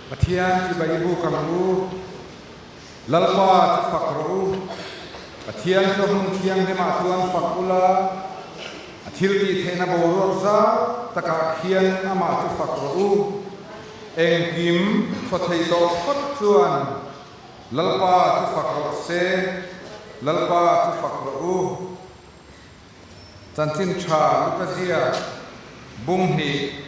Pathian ti bai bu kamu lalpa ti fakru Pathian to hung thiang de ma tuan fakula athil ti thena boru za taka khian ama tu fakru eng kim thothei to khot chuan lalpa tu fakru se lalpa tu fakru chantin tha lukazia bung ni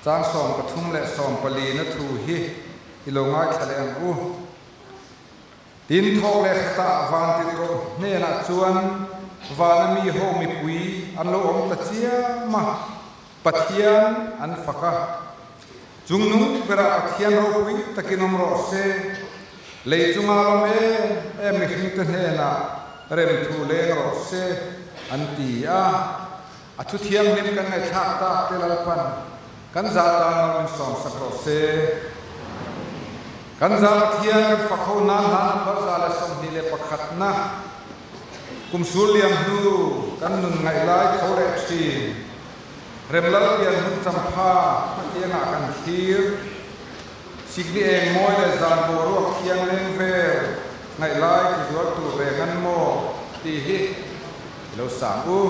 Chang som pathum le som pali na thu hi ilongai khale ang u tin thok le khata van tin ko ne na chuan vana mi ho mi pui an lo om ta chia ma pathian an faka chungnung bera pathian ro pui takinom ro se le chunga lo me mi hing ta ne na rem thu le ro se an ti a athu thiam nim kan ngai thak ta te lalpan kan za ta na min som sakro se kan za pathian kan fakho na na ba za la som ni le pakhat na kum sul liam hu kan nun ngai lai thore chi rem lal pian hun champha pathian a kan thir signi e moi le zan bo ro khiang leng ve ngai lai ki zuar tu ve kan mo ti hi lo sang u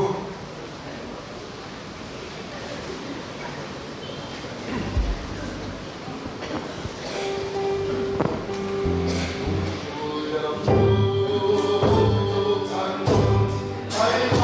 Right.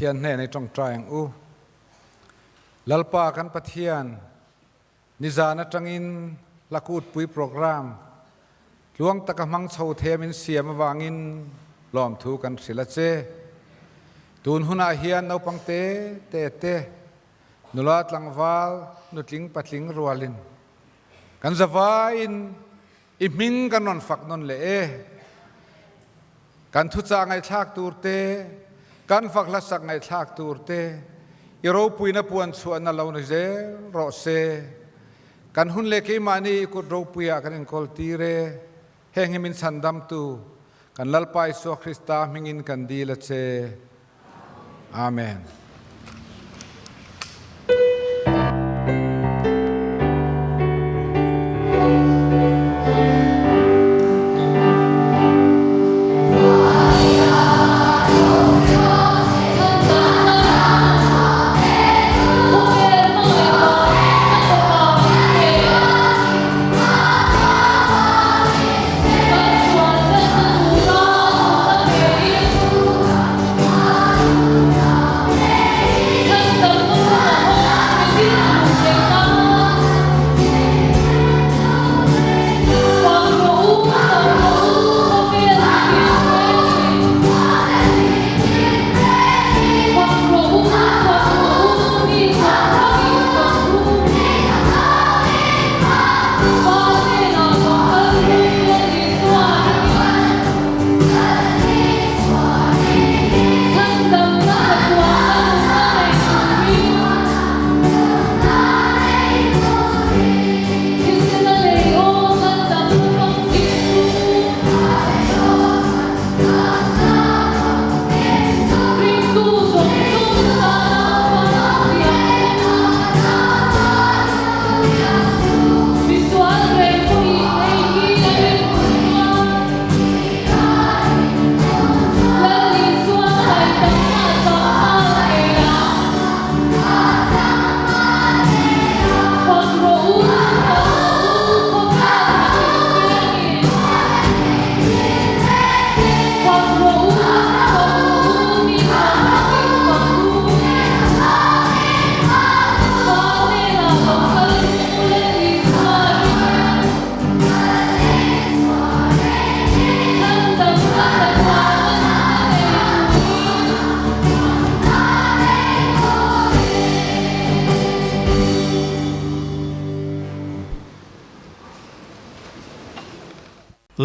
ทียนแน่ในจงใจงอูลัลปากันปะเทียนนิจานะจังอินลักูดปุยโปรแกรมหลวงตะกมังเชาเทมินเสียมวางินล้อมถูกันสิละเจตูนหุนาเฮียนเอาปังเตเตนุลาตลังวาลนุตลิงปัตลิงรัวลินกันจะวาอินอิมิงกันนอนฝักนอนเล่กันทุจางไงชากตูรเตกันฝักละสักไงชากตูรเตอีโรปุยนับวันส่วนนั่นเราเนเจรอเซกันหุ่นเล็กมานีกุดโรปุยกันอินคอลตีเรเฮงมินสันดัมตูกันลัลปายสุคริสตามิงินกันดีละเซอาเมน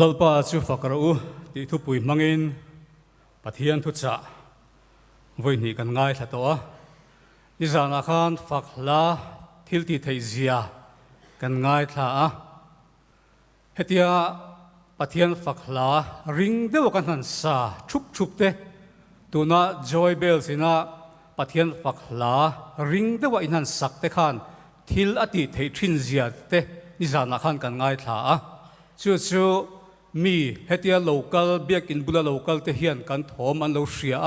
ลัลปาจูฟักรูที่ทุปุยมังอินปะเทียนทุจ่าวันนี้กันง่ายทัดตัวนิจานาคานฟักลาทิลติเทียกันง่ายท่าเฮติยาปะเทียนฟักลาริงเดียวกันหันซาชุบเตตัวน่าจอยเบลสินะปะเทียนฟักลาริงเดียวอินหันสักเตขันทิลอติเทียนเซียเตนิจานาคานกันง่ายท่าชูมีเฮติยาโลกัลเบียกินบุลาโลกัลเทียนกันทอมอันโลเชีย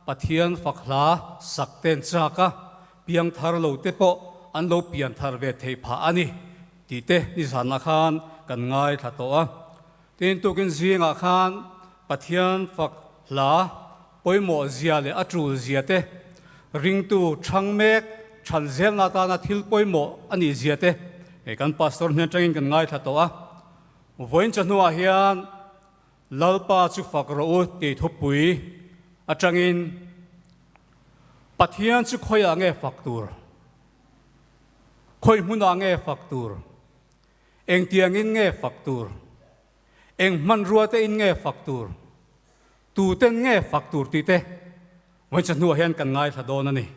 ปะเทียนฝักลาสักเตนจากะเปียงทารโลเตโปอันโลเปียนทารเวทเทพาอันนี้ตีเตนิสานาคานกันง่ายทัดตัวเต็นตุกินเสียงอาคารปะเทียนฝักลาปอยหมอเสียเลอัตรูเสียเตริงตูช่างเมกฉันเซลนาตานาทิลปอยหมออันนี้เสียเตกันพาสตอร์เนี่ยจังกันง่ายทัดตัววันจันทร์ว่าเฮียนลัลปาจุฟักรูตีทุบปุยอาจังอินปัทยันจุคอยอ่างเงฟักตูร์คอยมุนอ่างเงฟักตูร์เองเตียงอินเงฟักตูร์เองมันรัวเตอินเงฟักตูร์ตูเต้นเงฟักตูร์ตีเตวันจันทร์ว่าเฮียนกันง่ายทัดโดนนี่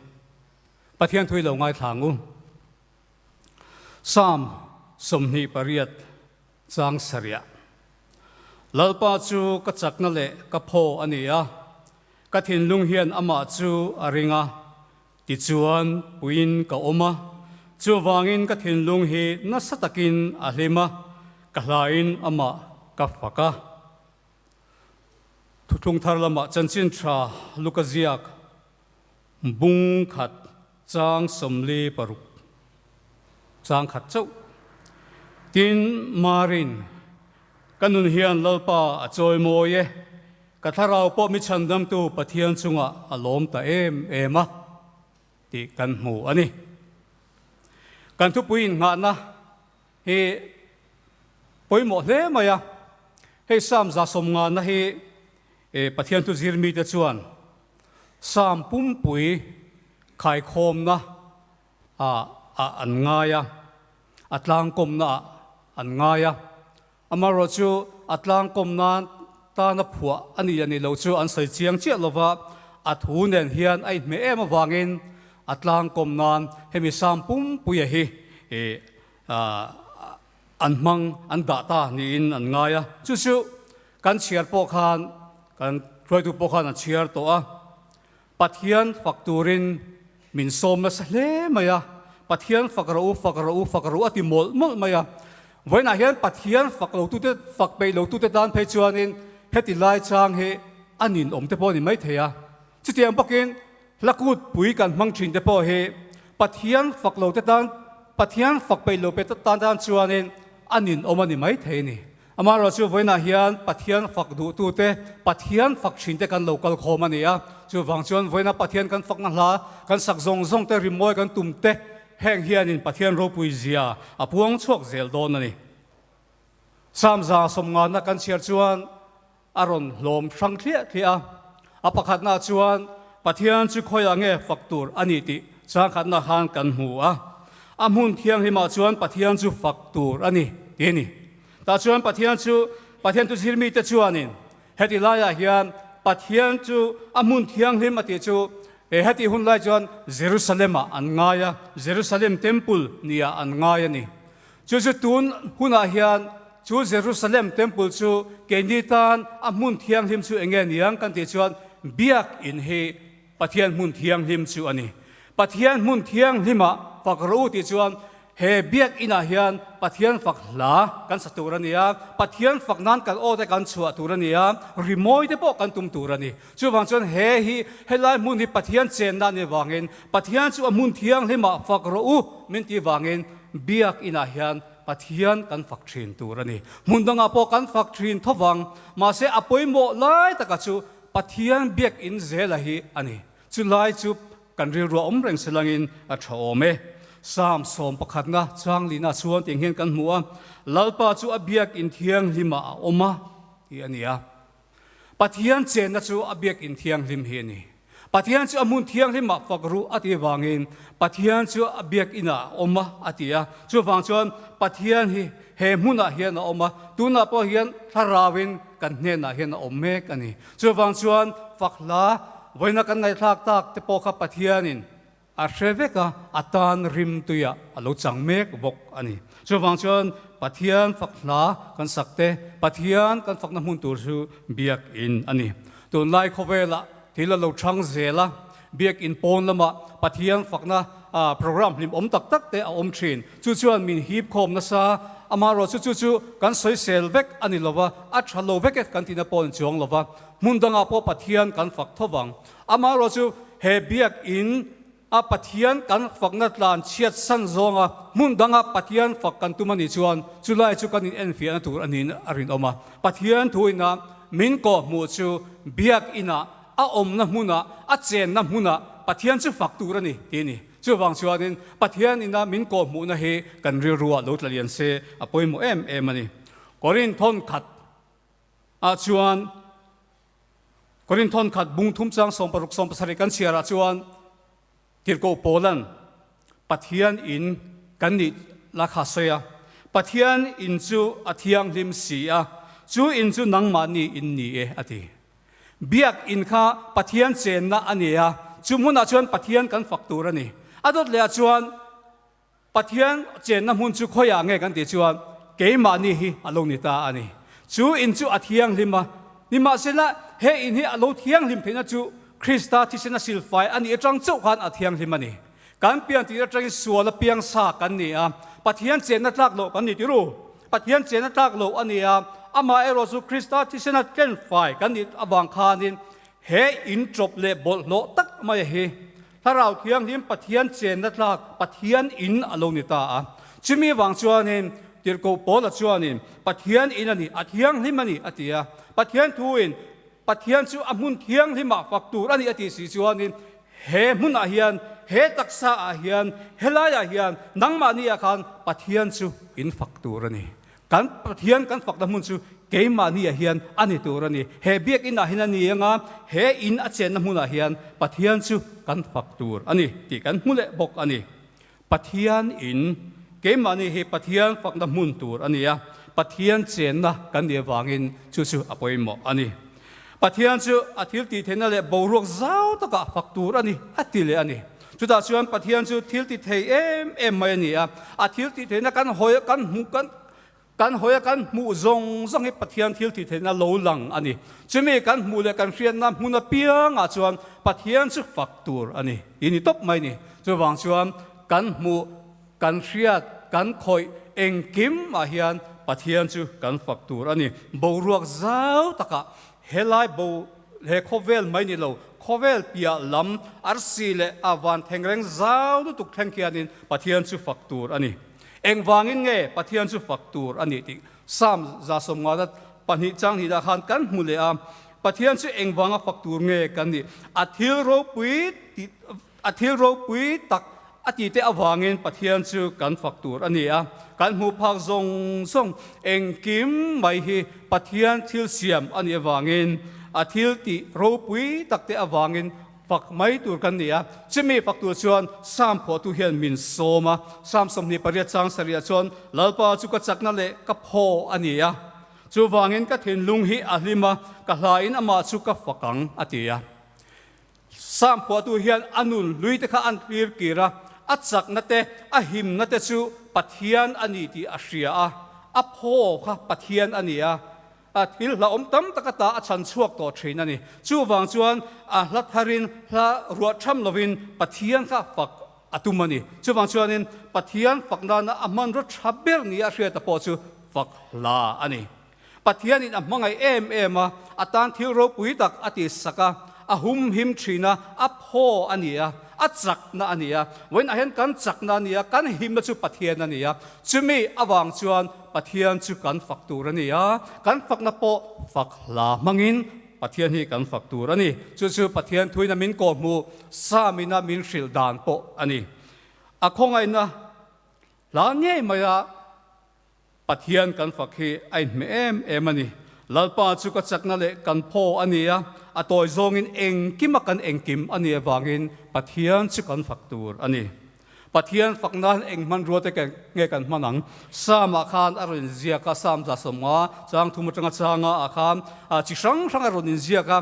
ปัทยันทุยเหล่าง่ายทางสามสมนิปริยัตจางสริยลัลปาจูกัจจักนั่นแหละกับพ่ออันนี้กัทินลุงเฮียนอามาจูอาริงาติจวนปุยินกับอมาจูวางินกัทินลุงเฮีนัสตะกินอาลิมากลายินอามากับฟักะทุกทารละมาจันจินทราลูกเซียกบุงขัดจางสมลีปรุกจางขัดเจ้าตินมารินกันนุนเฮียนลัลปาจอยโมเย กถ้าเราพอมิชันดำตัวปะเทียนจุงอารมณ์แต่เอมะที่กันหมู่อันนี้กันทุกปีงานนะเฮปอยหมดเลยไหมอะเฮสามจะสมงานนะเฮปะเทียนตุจิรมีเตจวนสามปุ่มปุยขายโคมนะอันง่ายอัตลางกมนะอันง่ายอามาโรจูอัตลางกมนั้นตาหน้าผัวอันนี้เราจูอันใส่เจียงเจี๊ยลว่าอัดหูเนียนเฮียนไอเมเอมาวางเงินอัตลางกมนั้นให้มีสามปุ่มปุยอันมังอันดาตานี่อินอันง่ายจู่ๆการเชียร์ปกคานการรวยดูปกคานอันเชียร์ตัวปัทยันฝักตูรินมินโซมสเลมายาปัทยันฝักรูอติมอลมายาวันนั้นเห็นปัทยันฝักเราตุเตฝักไปเราตุเตดานเพจวนินเฮติไลจางเฮอันนินอมเตปอนี่ไม่เทียจุดเดียมปกินลักอุดปุยกันมังชินเตปอเฮปัทยันฝักเราเตดานปัทยันฝักไปเราไปตานดานจวนินอันนินอมนี่ไม่เทียนี่อามาเราจูวันนั้นเห็นปัทยันฝักดูตุเตปัทยันฝักชินเตกันโลกัลโคมันนี่จูฟังชวนวันนั้นปัทยันกันฝักนั่งลากันสักซงเตริมวยกันตุ่มเตแห่งเฮียนินปัทยันโรปุยเซียพวงชกเซลโดนนี่สามจาสมงานนักกันเชียร์ชวนอารมณ์ลมสังเครียดประคัดนาชวนปัทยันจุคอยางเงฝักตูร์อันนี้ติสังขัดนาหานกันหัวมุนเทียงหิมาชวนปัทยันจุฝักตูร์อันนี้เดนี่แต่ชวนปัทยันตุจิรมีเตชวนนินเฮติลายาเฮียนปัทยันจุมุนเทียงหิมาติจูเฮติหุ่นไลจวนเยรูซาเล็มอันง่ายเยรูซาเล็มเทมพุลนี่อันง่ายนี่จู่ตูนหุ่นอาเฮียนจูเยรูซาเล็มเทมพุลจูเกนิตันมุนเทียงหิมจูเองเงียงกันติจวนเบียกอินเฮปัทยันมุนเทียงหิมจูอันนี้ปัทยันมุนเทียงหิมฝักรู้ติจวนเฮเบียกอินาเฮียนปัทยันฝักลากันสตูรนียปัทยันฝักนั้นกันโอแต่กันชัวตูรนียริโมยเตปกันตุมตูรนีจู่วังจนเฮไลมุนที่ปัทยันเจนนันในวังเงินปัทยันจู่มุนเทียงหิมฝักรู้มินที่วังเงินเบียกอินาเฮียนปัทยันกันฝักทรินตูรนีมุนดังอปอกันฝักทรินทวังมาเสอปอยโมไลตะกัจู่ปัทยันเบียกอินเซลาฮีอันนี้จู่ไลจู่กันเรียรัวเร่งเสลังอินอัชโอเมสามสมประคัดนะจางลีน่าชวนเตียงเห็นกันหัวลลปาจูอเบียกอินเทียงลิมาอมาที่อันนี้ปัทยันเจนนะจูอเบียกอินเทียงลิมเฮนี่ปัทยันจูอมุนเทียงลิมาฝักรู้อติวางเงินปัทยันจูอเบียกอินาอมาอติยาจูฟังชวนปัทยันเฮมุนาเฮียนอมาตูน่าพอเฮียนทาราวินกันเนน่าเฮียนอมเมกันนี่จูฟังชวนฝักลาวันนักกันในทักตักเตปอขับปัทยันินอาเชเวกอัตานริมตุยอโลจังเมกบกอันนี้ช่วงฟังชนปัทยันฝักลากันสักเตปัทยันกันฝักน้ำมันตัวชูเบียกอินอันนี้ตัวไล่ขเวละที่เราช่างเซละเบียกอินปนละมาปัทยันฝักนะโปรแกรมลิมตักเตอมทรีนจู่ๆมีฮีบคอมนะซาอามาโรจู่ๆกันสวยเซลเวกอันนี้ละว่าอัชฮัลโลเวกกันที่นับปนจงละว่ามุนดังอาปอปัทยันกันฝักทวังอามาโรจู่เฮเบียกอินปัทยันกันฝักนัดลานเชียดสันซองมุนดังปัทยันฝักกันตุมันอิจวนจุไลจุกันอินเอ็นฟีอันตูอันนี้อรินออกมาปัทยันทุยนะมินก็มูจูเบียกอินะอมนะมุนะเจนนะมุนะปัทยันจุฝักตูรันนี่ทีนี้จูวังชวนนินปัทยันอินะมินก็มูนะเฮกันเรียรัวลุตเลียนเซอปอยโมมันนี่กอรินทอนขัดชวนกอรินทอนขัดบุงทุ่มจังสมปรุกสมภาษาริกันเชียร์ชวนที่กูโปลันปัทยันอินกันนิลักฮาเซียปัทยันอินจูอัทยังลิมเสียจูอินจูนังมานีอินนี่อติเบียกอินข้าปัทยันเจนนะอันนี้จูมุนอาชวนปัทยันกันฝักตัวนี่อดเลยชวนปัทยันเจนนะมุนจูขอยางเงกันติชวนเกยมานีฮีอารมณ์นิตาอันนี้จูอินจูอัทยังลิมนี่มาเสละเฮอินฮีอารมณ์ที่ยังลิมเพนะจูคริสต์ที่เสนาสิลไฟอันนี้จังเจ้าขันอาเทียงที่มันนี่การเปลี่ยนที่จังสัวและเปียงสากันนี่ปัทยันเจนนัดลักโลกันนี่ที่รู้ปัทยันเจนนัดลักโลอันนี้อามาเอโรสุคริสต์ที่เสนาเจนไฟกันนี่อบางคานินเฮอินจบเลบโลตักไม่เฮถ้าเราเทียงนี้ปัทยันเจนนัดลักปัทยันอินอโลนิตาจิมีวังชวนนี่ที่กูโพลชวนนี่ปัทยันอินอันนี้อาเทียงที่มันนี่อาทิยาปัทยันทูอิน ปัทยันจูอมุนเทียงที่มาฟักตูอันนี้อธิสิจวนนินเฮมุนอาเฮียนเฮตักษาอาเฮียนเฮลายอาเฮียนนังมานี่อาคารปัทยันจูอินฟักตูรันนี่กันปัทยันกันฟักดมุนจูเกมานี่อาเฮียนอันนี้ตูรันนี่เฮเบียกอินอาเฮียนนี่ยังเฮอินอาเจนนมุนอาเฮียนปัทยันจูกันฟักตูอันนี้ที่กันมุเลบกอันนี้ปัทยันอินเกมานี่เฮปัทยันฟักดมุนตูอันนี้ปัทยันเจนนะกันเดียววางินจูอภัยหมออันนี้ปัทยันจูอาทิตย์ที่เทนนั่นแหละบวกเจ้าตะกะฟักตูอันนี้อาทิตย์เลยอันนี้จุดอาชวนปัทยันจูทิลที่เทไม่เนี่ยอาทิตย์ที่เทนกันหอยกันหูกันหอยกันมูซงให้ปัทยันทิลที่เทนโลลังอันนี้จะมีกันมูเลยกันเรียนน้ำมูนเปียงอาชวนปัทยันจูฟักตูอันนี้อินี่ตบไม่นี่จะวางชวนกันมูกันเรียนกันคอยเองกิมอาเฮียนปัทยันจูกันฟักตูอันนี้บวกเจ้าตะกะเฮลัยบูเฮโคเวลไม่นี่เราโคเวลเปียลำอาร์ซีเลอาวันแทงแรงเจ้าตุกแทงเกียนินปัทยันจูฟักตูอันนี้เองวางอินเงปัทยันจูฟักตูอันนี้ที่ซ้ำจะสมงาดัดปัญหาจังหิดาขันกันมุเลอาปัทยันจูเองวางฟักตูเงกันนี่อาทิโรปุยตักอาทิเตอวางอินปัทยันจูกันฟักตูอันนี้กันหูพักทรงเองกิมไม่ฮีปัทยันทิลเซียมอันนี้วางอินอาทิตย์ที่รูปุยตักเตอวางอินฝักไม่ตัวกันเนี่ยจะมีฝักตัวชวนสามพอตุเฮียนมินโซมาสามสมนิปริยจังสริยชนลลปาจุกจักนั่นแหละกับพออันนี้จูวางอินก็เห็นลุงฮีอาลิมากับลายนอามาจุกฝักังอันนี้สามพอตุเฮียนอนุลลุยตะข้าอันพิรกีระอัจจักนั่นเตอหิมนั่นเตจูปัทยันอันนี้ที่อาเซียอพอค่ะปัทยันอันนี้ทิลละตั้มตะกตาชันชวกต่อเทรนนี่จูวางจวนลัทธารินละรัวช่ำลวินปัทยันข้าฝักตุมันนี่จูวางจวนินปัทยันฝักนั้นมันรถชับเบลนี่อาเซียตะปอจูฝักลาอันนี้ปัทยันนี่มังไงมาตันทิลโรปุยตักอติสกะหุมหิมทรีนะพออันนี้อัจจักนั่นนี่วันอาเห็นกันจักนั่นนี่กันหิมนะจูปัทยันนั่นนี่จูมีวางจวนปัทยันจูกันฝักตูรันนี่กันฝักนับปอฝักลามังอินปัทยันฮีกันฝักตูรันนี่จูปัทยันทุยนามินโกมูสามินามินสิลดานปออันนี้คงไงนะลาเนี่ยมายาปัทยันกันฝักฮีไอเมันนี่ลลปาจูกจักนั่นแหละกันพออันนี้ตัวจงอินเองกิมกันเองกิมอันนี้วางอินปัทยันจูกันฝักตูอันนี้ปัทยันฝักนั้นเองมันรัวแต่เงกันมันหนังสามอาคารอรุณเซียก็สามจะสมว่าจางทุ่มจังจางอาคารจิสังอรุณเซียก็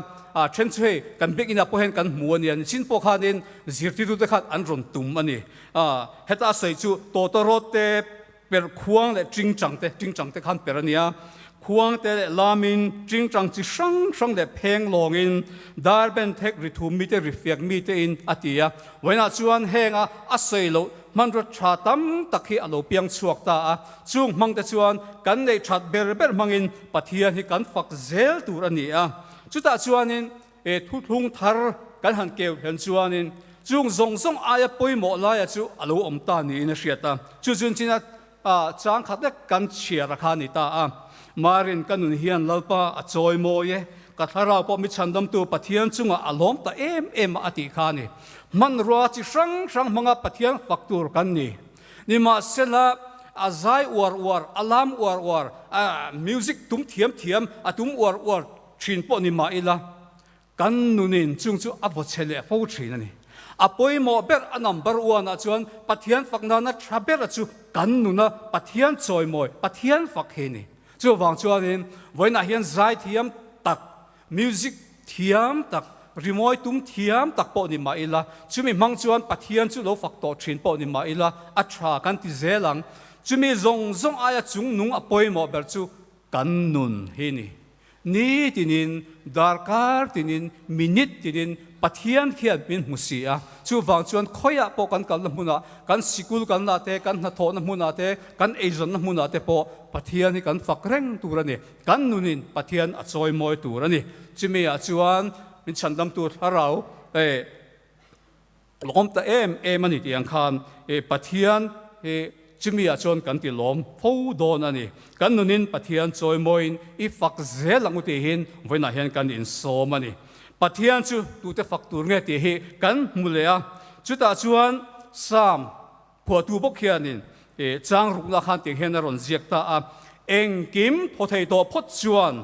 เช่นช่วยกันเบกินาพอเห็นกันมัวเนี่ยชินพอขานินจิตที่ดูแต่ขัดอันรุนตุ่มอันนี้เหตุอาศัยจูโตโตโรเตเป็นควงและจริงจังแต่ขันเปรเนียควงแต่ลามินจริงจังจิสังแต่เพลงลงอินดาร์เบนเทคริทูมิเตริเฟียกมิเตอินอติยาเวลาชวนแหงอาศัยโลมันรสชาตั้มตะคีอโลเปียงชวกตาจุงมังแต่ชวนกันในชัดเบอร์มังอินปัทยันที่กันฝักเซลตูรันนี่จุดตาชวนอินทุทุงทาร์กันหันเกลเห็นชวนอินจุงทรงอายปุยหมอลายจูอโลอมตานี่นะเสียตาจุนจินะจางขัดเล็กกันเชียร์ราคานี่ตามารินกันนุนเฮียนลลปาจอยโมยกัทาราปอมิชันดมตัวปัทยันจุงอารมณ์ตาอติคานี่มันรัวจิสังมังปัทยันฟักตูร์กันนี่มาเสละอาใจอวร์อารามอวร์มิวสิกตุ้มเทียมตุ้มอวร์ชินปอนี่มาอีละกันนุนินจุงอวเชเลฟูชินนี่ปอยโมเบอร์นัมเบอร์วันจวนปัทยันฟักนั้นทราเบอร์จูกันนุนะปัทยันจอยโมยปัทยันฟักเฮนี่จูวางจวนนี่วันนั้นเห็นใจเทียมตักมิวสิกเทียมตักรีโมยตุ้มเทียมตักปอนิมาอิละจุมีมังจวนปัทยันจูโลฟักโตชินปอนิมาอิละอัชรากันติเซลังจุมีซงอายจุงนุงปอยโมเบอร์จูกันนุนเฮนี่ตินินดาร์การตินินมินิตตินินปัทยันเขียนเป็นมุสีจูวางจวนคอยปอกันลมุนากันสิกุลกันนาเตกันนาโทนมุนาเตกันเอจนมุนาเตปอปัทยันกันฝักเร่งตัวนี่กันนุนินปัทยันจอยโมยตัวนี่จุมีจวนมิฉันดำตัวเราลมตามันนี่ที่ยังคานปัทยัน chumi a chon kan ti lom fo don ani kan nunin pathian choi moin I fak zelang uti hin voina hian kan in som ani pathian chu tu te fak tur nge ti hi kan mulea chuta chuan sam phua tu bok hianin chang rukna khan ti hian ron ziak ta a engkim phothei to phot chuan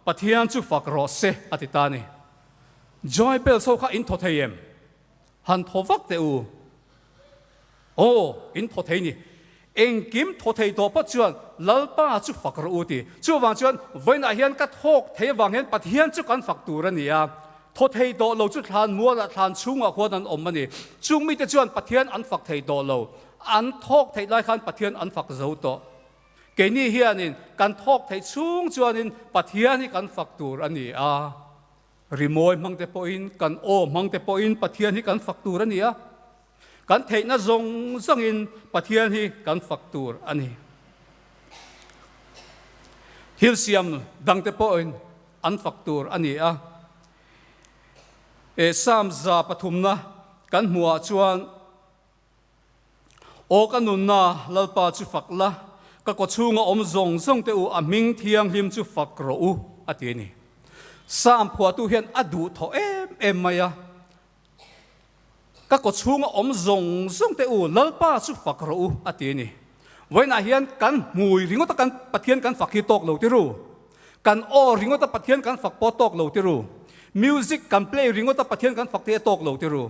pathian chu fak ro se atitani joy bel so kha in thotheyem han thovak te u in thothei ni engkim thothei to phot chuan lalpa chu fak ro uti chu wang chuan voina hian ka thok thei wang hen pathian chu kan fak tur ania thothei do lo chu thlan mua la thlan chunga khon an om ani chungmi te chuan pathian an fak thei do lo an thok thei lai khan pathian an fak zo to ke ni hianin kan thok thei chung chuanin pathian hi kan fak tur ani a rimoi mangte po in kan mangte po in pathian hi kan fak tur ani a kan thei na zong zangin pathian hi kan fak tur ani hilsiam dangte po in an fak tur ani a sam za pathumna kan hmuah chuan kanunna lalpa chu fakla ka ko chunga om zong zong te u aming thiang hlim chu fak ro u atini sam phua tu hian adu tho em maya ka ko chunga om zong zong te u lalpa chu fak ro u atini voina hian kan mui ringo ta kan pathian kan fak hi tok lo ti ru kan ringo ta pathian kan fak po tok lo ti ru music kan play ringo ta pathian kan fak te tok lo ti ru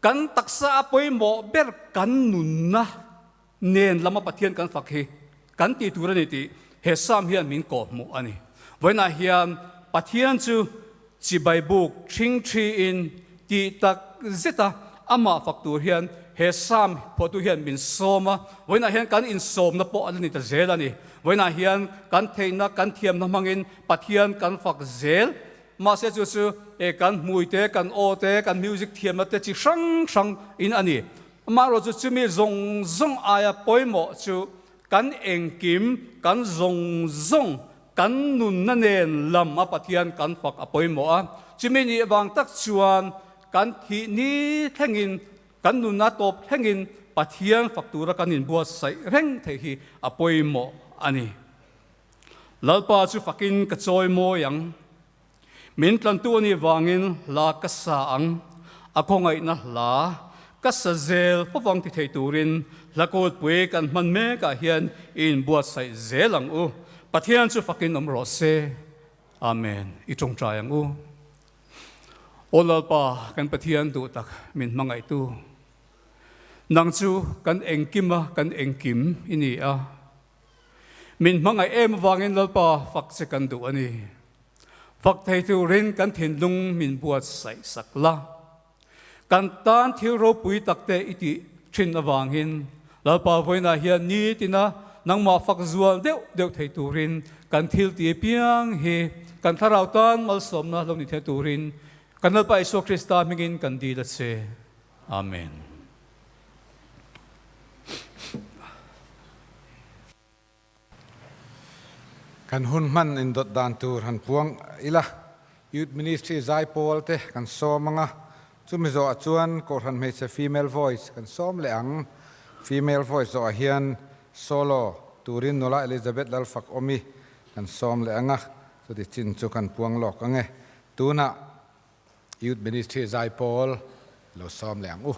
kan taksa apoi mo ber kan nunna nen lama pathian kan fak hi kan ti turani ti he sam hian min ko mu ani voina hian pathian chu chi baibuk thing thi in ti tak zeta ama faktur hian he sam photu hian min soma voina hian kan in som na po alani ta zelani voina hian kan theina kan thiam na mangin pathian kan fak zel ma se chu kan muite kan ote kan music thiam na te chi sang in ani ma ro chu chumi zong zong aya poimo chu kan engkim kan zong kan nun na nen lam a pathian kan fak apoimo a chumi ni wang tak chuan kan thi ni thengin kan nun na top thengin pathian faktura kan in buat sai reng thei hi apoimo ani lalpa chu fakin ka choi mo yang min tlan tu ni wangin la ka sa ang akongai na la ka sa zel pawang ti thei turin lakot pui kan man me ka hian in buat sai zelang u pathian chu fakin om ro se amen I trong trai ang u olalpa kan pathian tu tak min mangai tu nang chu kan engkim ini a min mangai em wangin lalpa fak se kan du ani fak thei tu rin kan thin lung min buat sai sakla kan tan thil ro pui takte iti thin awangin lalpa voina hian ni tina nangma fak zual deuh thei turin kan thil ti piang hi kan tharau tan mal somna lo ni thei turin kan lalpa Isu Krista mingin kan di la se amen kan hun man in dot dan tur han puang ila youth ministry zai pol te kan somanga chumi zo achuan ko han me se female voice kan som le ang female voice zo hian solo turin nola Elizabeth lalfak omi kan som le anga so di chin chu kan puang lok ange tuna youth ministry zai pol lo som le ang Oh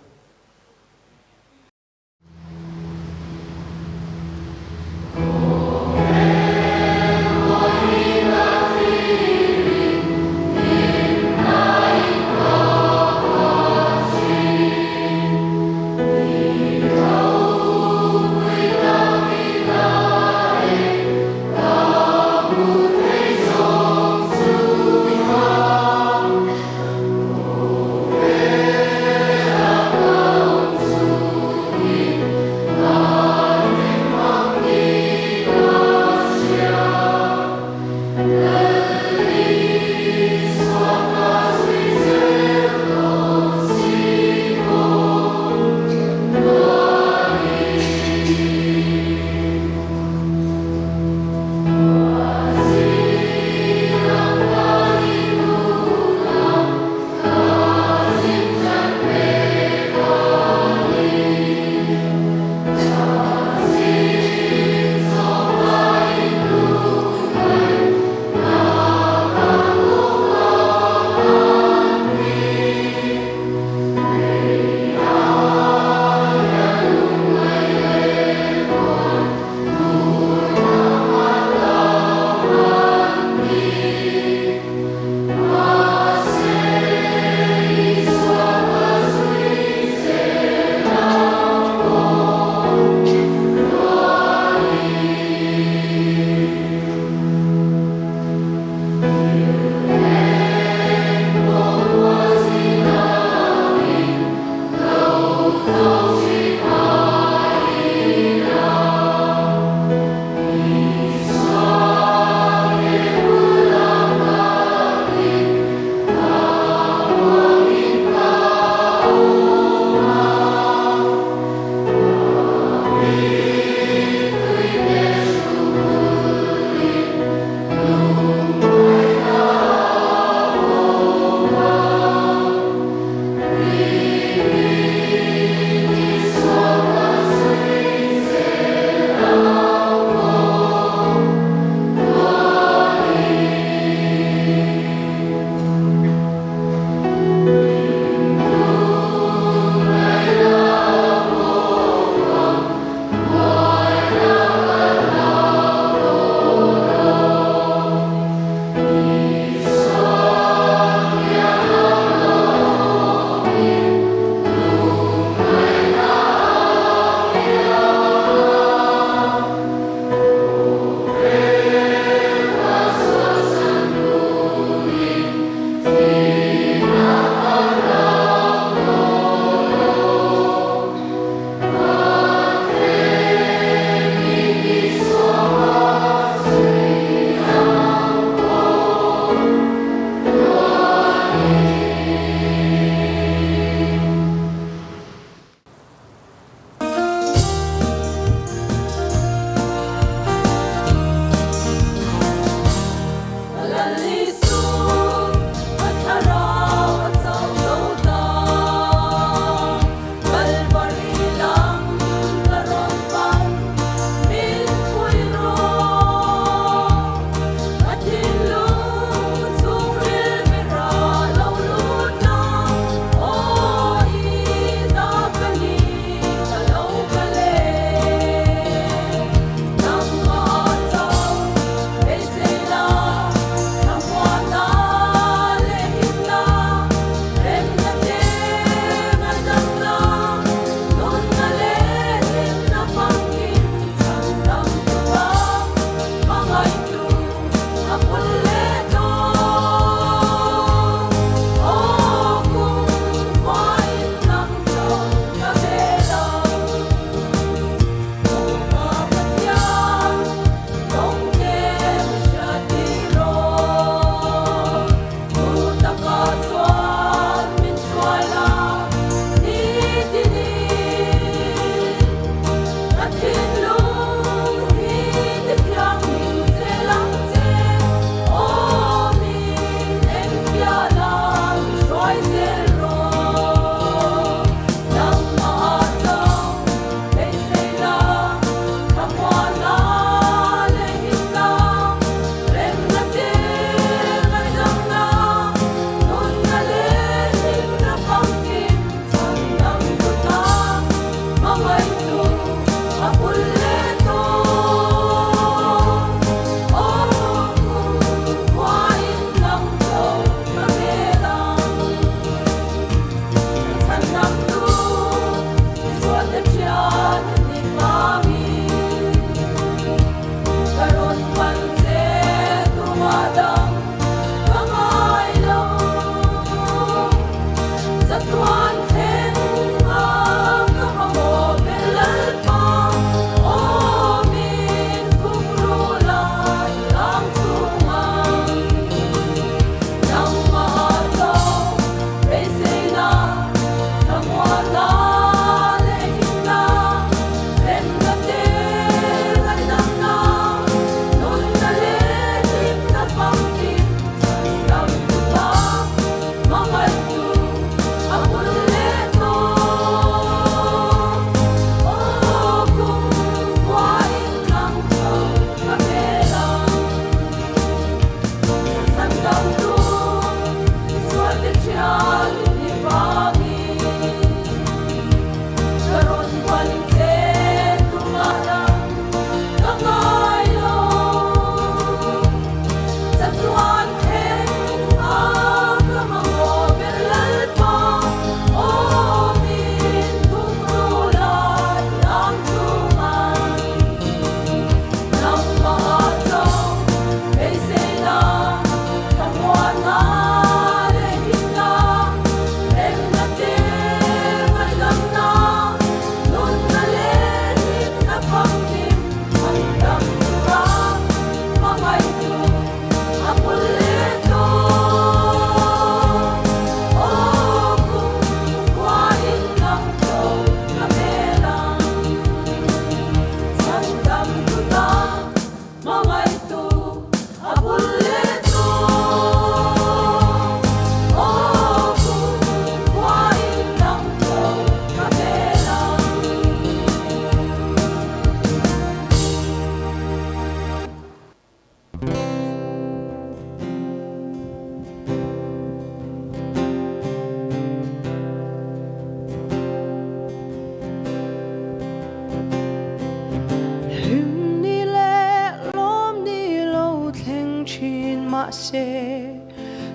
se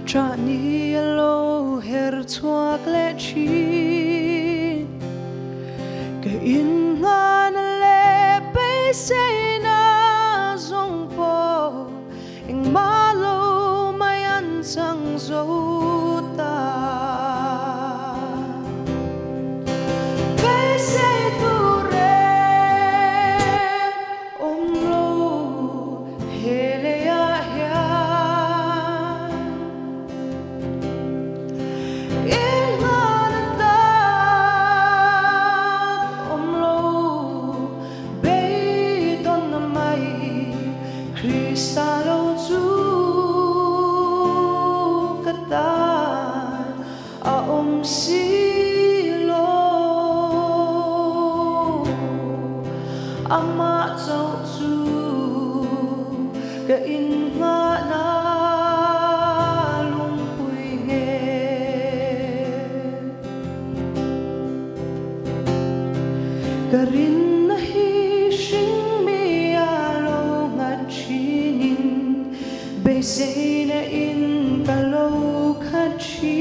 trani lo her chuak le chi ke in ngan le pe se na zong po eng malo mayan sang zo ta pe se tu re om lo hele ya ya in ngan ta om lo be don na mai Kristalo zu katan a silo ama zau zu ka in nga na lung pui nge ka rin na hi shing mi alo ngat chinin be se na in ka lo khat chi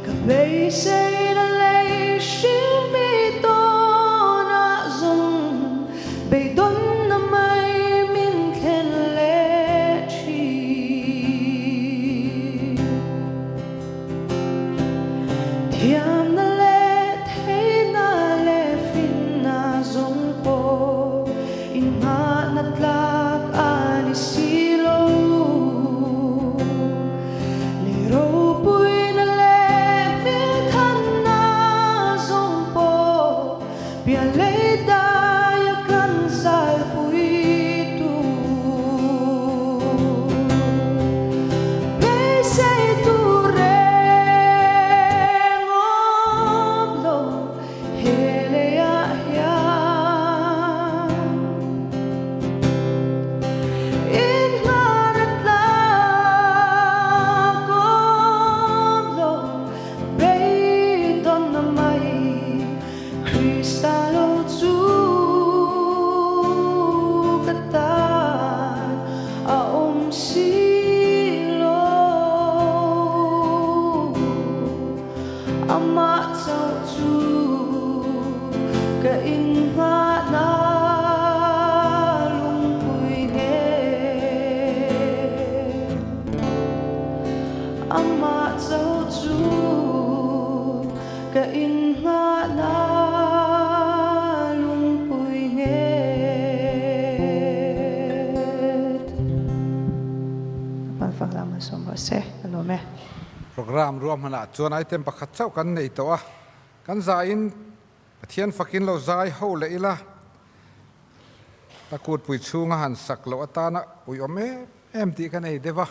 ka be se na le shing mi to na zong be don na mai min khen le chi thiam na le thei na le fin na zong po in nga na tlak ani silo le ro pui na le min than na zong po bia le da ya kan zal pui tu pe se tu re ngom lo hele ya ya in harat la kom lo be don na mai Kristalo zu katan a silo ama zau zu ka in nga na lung pui nge ama zau zu ka in nga na lung pui nge Pan lama som se alo me program ruam hana chuan item pakhat chau kan nei to a kan za in pathian fakin lo zai ho le ila takut pui chunga han sak lo atana ui ome em ti kan ei deva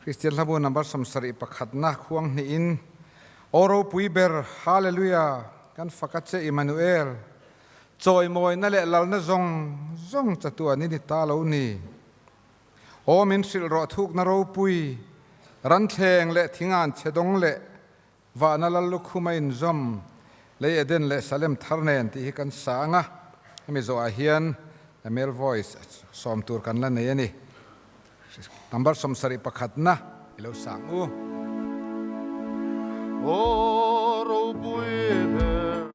Christian labu number samsari pakhat na khuang ni in oro pui ber hallelujah kan fakatche Emmanuel choi moi na le lal na zong zong chatua ni ta lo ni o min sil ro thuk na ro pui ran theng le thingan chedong le wa na lal lu khumain zom le eden le salem tharnen ti kan sanga mi zo a hian a male voice som tur kan la nei ani number som sari pakhat na ilo sang u oro pui ber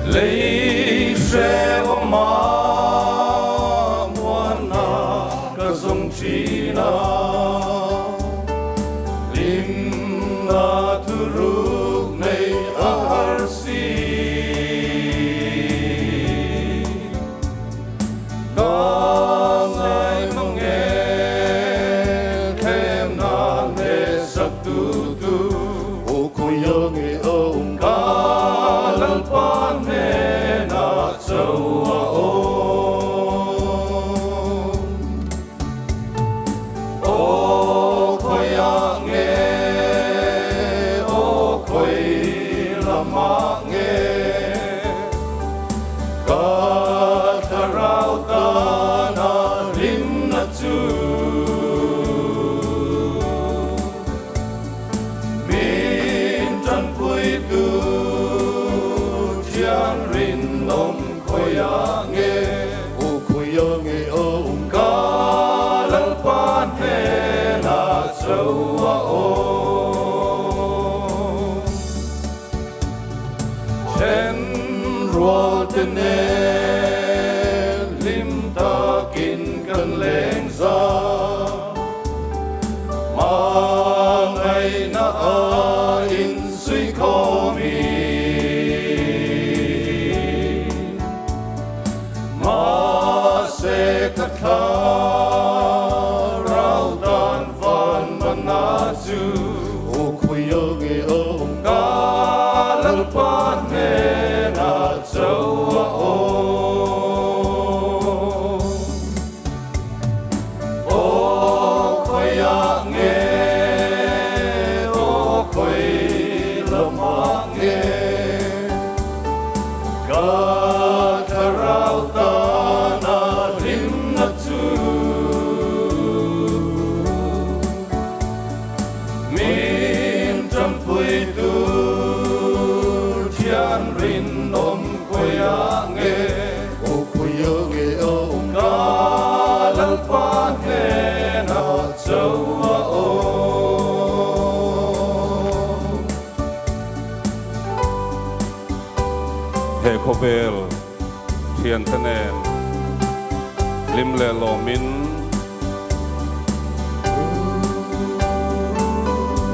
lấy xe bóng má muôn na cả dòng chi na lim na thu ruk này ar si có ngày mong nghe thêm na để sắc tu tu ô khôi nhớ nghe ông ca lăng pan nè na châu ô khôi nghe ô khôi lama nghe cả thà rau ta na lim na chu min trần quê tu chiang rin ông khôi nghe ô khôi nghe ông ca lăng pan nè na châu chen ruột nè lim ta kin cần leng ra mà ngày na in suy khó mi mà sẽ cắt khá rau tan van van na chu ô khôi nghe ông ca lăng pan nè na châu ô khôi nghe ô khôi lama nghe cả thà rau ta na lim na chu min trăm pui tu chian rin om khôi nghe ô khôi nghe ông ca lăng pan nè na châu he khovel thian thanen lim le lo min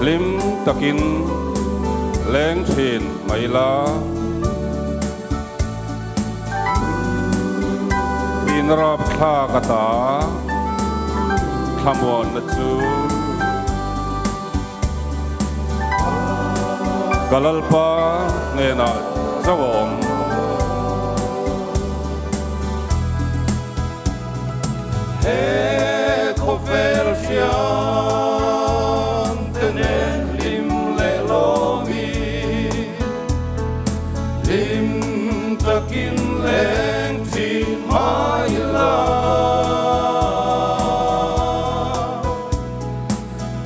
lim takin leng thin mai la pin rap kha kata khamon na chu galalpa nge na zawom he khovel chiang tenen lim le lo mi lim takin leng chi mai la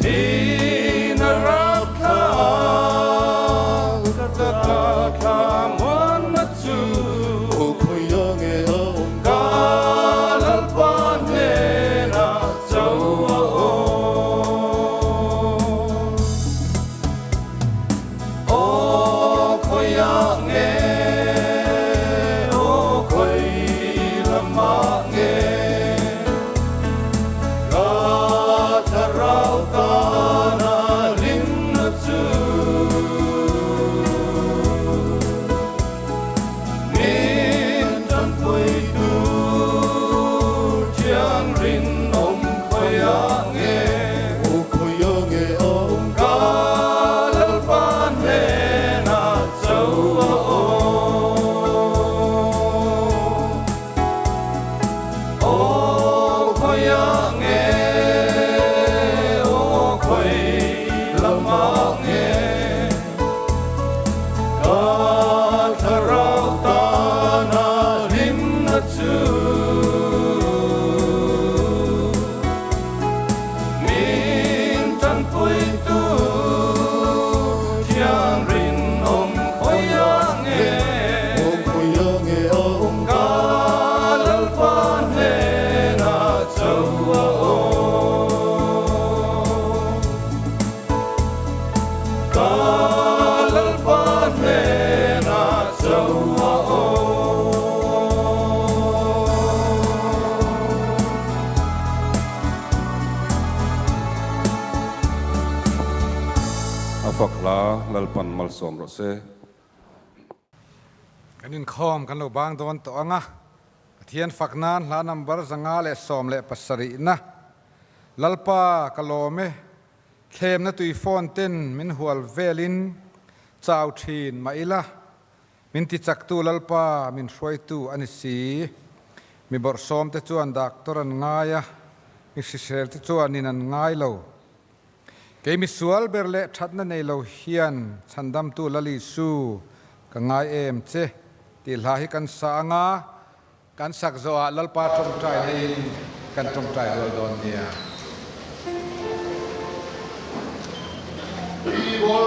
tin rap kha ka ka mon na chu ô khôi nghe ông ca lăng pan nè na châu ô khôi nghe ô khôi lama nghe cả thà rau ta na lim na chu min trần quê tu chiang rin ông khôi nghe ô khôi nghe ông ca lăng pan nè na châu pan mal som ro se kan in khom kan lo bang don to anga thian faknan la number zanga le som le pasari na lalpa kalome khem na tui phone ten min hual velin chau thin maila min ti chak tu lalpa min hroi tu ani si mi bor som te chuan doctor an ngaya mi sisel te chuan in an ngai lo ke mi sual berle thatna nei lo hian chandam tu lali su ka ngai em che ti la hi kan sa nga kan sak zo a lalpa tong trai nei kan tong trai lo don nia Evil